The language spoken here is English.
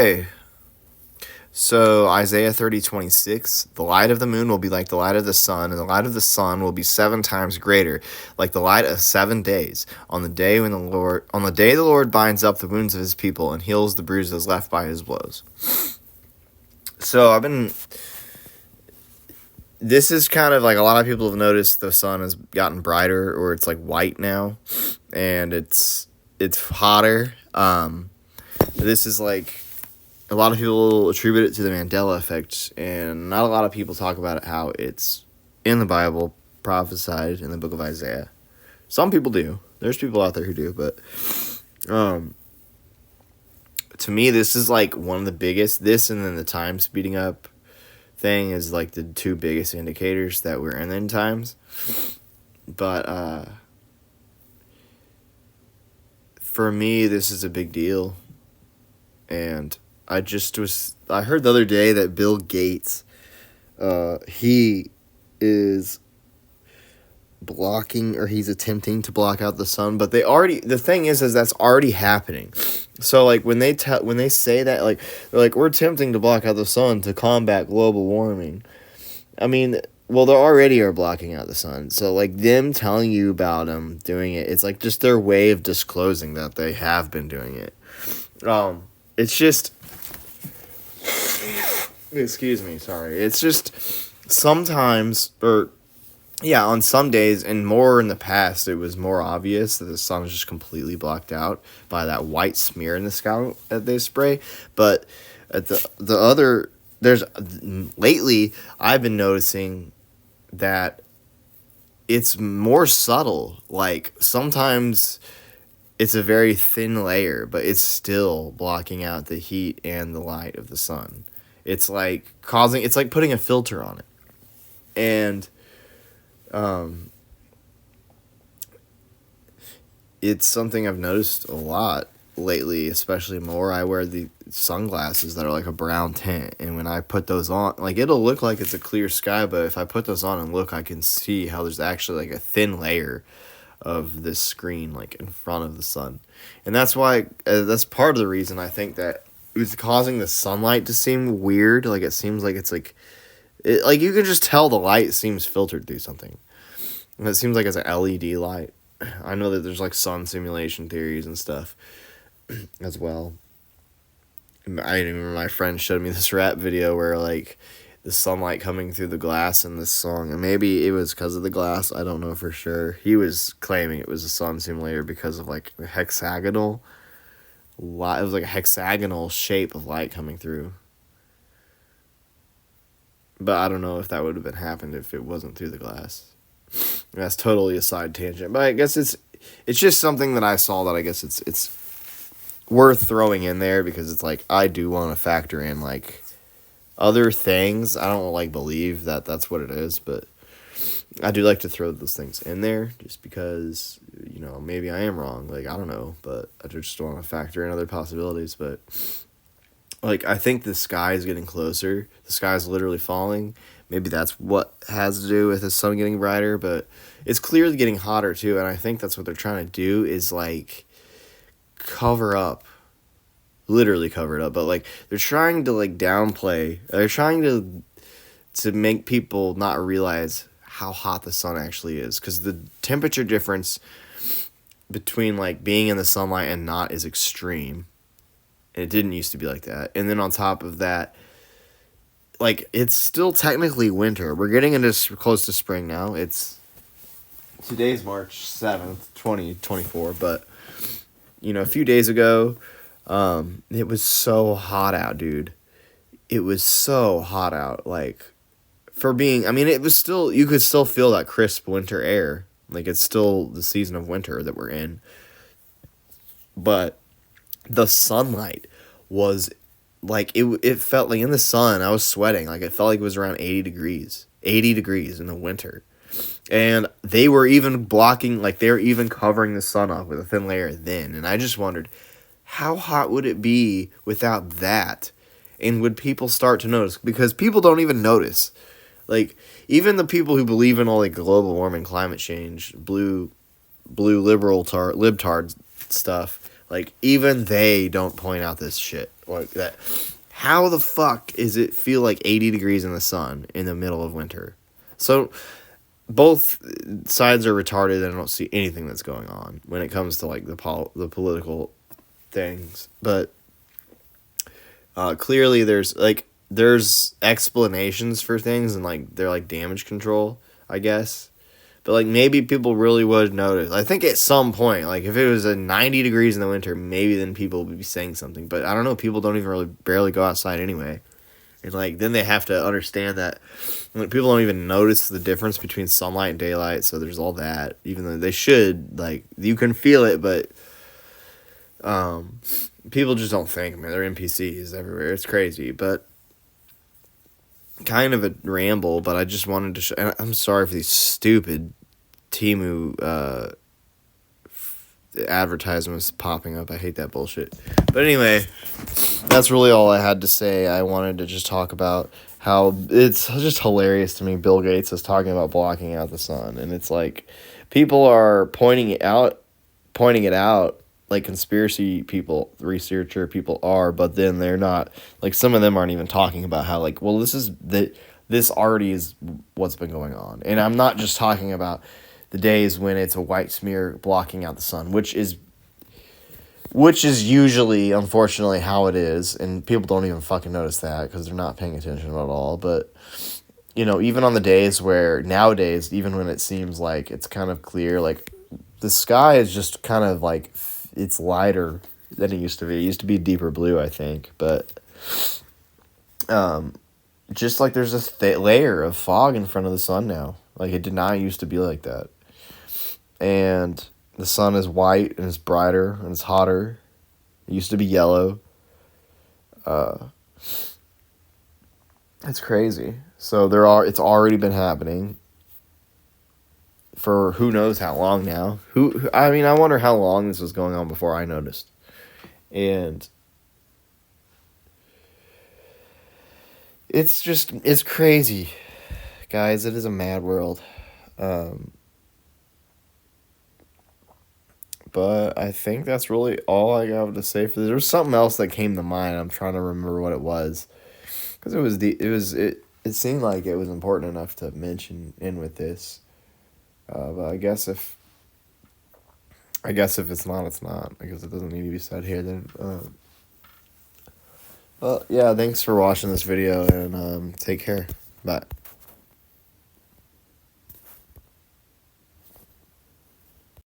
Hey, so Isaiah 30:26, the light of the moon will be like the light of the sun, and the light of the sun will be 7 times greater, like the light of 7 days, on the day the Lord binds up the wounds of his people and heals the bruises left by his blows. So this is kind of like a lot of people have noticed the sun has gotten brighter, or it's like white now, and it's hotter. This is like, a lot of people attribute it to the Mandela effect, and not a lot of people talk about it, how it's in the Bible, prophesied in the book of Isaiah. Some people do. There's people out there who do, but to me, this is like one of the biggest. This and then the time speeding up thing is like the two biggest indicators that we're in the end times. But for me, this is a big deal, and I heard the other day that Bill Gates, he is blocking, or he's attempting to block out the sun, but the thing is that's already happening. So like when they say that, like they're like, we're attempting to block out the sun to combat global warming. I mean, well, they already are blocking out the sun. So like them telling you about them doing it, it's like just their way of disclosing that they have been doing it. It's just, excuse me, sorry. It's just sometimes, on some days, and more in the past, it was more obvious that the sun was just completely blocked out by that white smear in the sky that they spray. But at lately, I've been noticing that it's more subtle. Like sometimes it's a very thin layer, but it's still blocking out the heat and the light of the sun. It's like putting a filter on it. And it's something I've noticed a lot lately, especially more. I wear the sunglasses that are like a brown tint, and when I put those on, like it'll look like it's a clear sky, but if I put those on and look, I can see how there's actually like a thin layer of this screen like in front of the sun. And that's why that's part of the reason I think that it's causing the sunlight to seem weird. Like it seems like it's like you can just tell the light seems filtered through something. And it seems like it's an LED light. I know that there's like sun simulation theories and stuff as well. I remember my friend showed me this rap video where like the sunlight coming through the glass in this song, and maybe it was because of the glass, I don't know for sure. He was claiming it was a sun simulator because of like the hexagonal light. It was like a hexagonal shape of light coming through. But I don't know if that would have been happened if it wasn't through the glass. That's totally a side tangent, but I guess it's just something that I saw that I guess it's worth throwing in there, because it's like I do want to factor in like other things. I don't like believe that that's what it is, but I do like to throw those things in there just because, maybe I am wrong. Like, I don't know, but I just want to factor in other possibilities. But like, I think the sky is getting closer. The sky is literally falling. Maybe that's what has to do with the sun getting brighter, but it's clearly getting hotter too. And I think that's what they're trying to do, is like literally cover it up. But like they're trying to like downplay. They're trying to make people not realize how hot the sun actually is, because the temperature difference between like being in the sunlight and not is extreme. And it didn't used to be like that. And then on top of that, like, it's still technically winter. We're getting into close to spring now. Today's March 7th, 2024, but, a few days ago, it was so hot out, dude. It was so hot out, like, it was still, you could still feel that crisp winter air. Like, it's still the season of winter that we're in. But the sunlight was like, it felt like in the sun, I was sweating. Like, it felt like it was around 80 degrees in the winter. And they were even blocking, like, they were even covering the sun up with a thin layer then. And I just wondered, how hot would it be without that? And would people start to notice? Because people don't even notice. Like, even the people who believe in all, like, global warming, climate change, blue libtard stuff, like, even they don't point out this shit. like that. How the fuck is it feel like 80 degrees in the sun in the middle of winter? So both sides are retarded, and I don't see anything that's going on when it comes to like the political things. But clearly there's explanations for things, and like they're like damage control, I guess. But like maybe people really would notice. I think at some point, like if it was a 90 degrees in the winter, maybe then people would be saying something. But I don't know, people don't even really barely go outside anyway. And like then they have to understand that like, people don't even notice the difference between sunlight and daylight, so there's all that. Even though they should, like you can feel it, but people just don't think, man. They're NPCs everywhere. It's crazy, but kind of a ramble. But I just wanted to. And I'm sorry for these stupid Temu advertisements popping up. I hate that bullshit. But anyway, that's really all I had to say. I wanted to just talk about how it's just hilarious to me. Bill Gates is talking about blocking out the sun, and it's like people are pointing it out like conspiracy people, researcher people are, but then they're not, like some of them aren't even talking about how like, well, this already is what's been going on. And I'm not just talking about the days when it's a white smear blocking out the sun, which is usually, unfortunately, how it is, and people don't even fucking notice that because they're not paying attention at all. But you know, even on the days where nowadays, even when it seems like it's kind of clear, like the sky is just kind of like it's lighter than it used to be. It used to be deeper blue, I think, but just like there's a layer of fog in front of the sun now. Like it did not used to be like that. And the sun is white and it's brighter and it's hotter. It used to be yellow. It's crazy. So it's already been happening for who knows how long now. I mean, I wonder how long this was going on before I noticed. And it's crazy. Guys, it is a mad world. But I think that's really all I have to say for this. There was something else that came to mind. I'm trying to remember what it was. Because it seemed like it was important enough to mention in with this. But I guess if it's not, it's not. I guess it doesn't need to be said here then. Well, yeah, thanks for watching this video, and take care. Bye.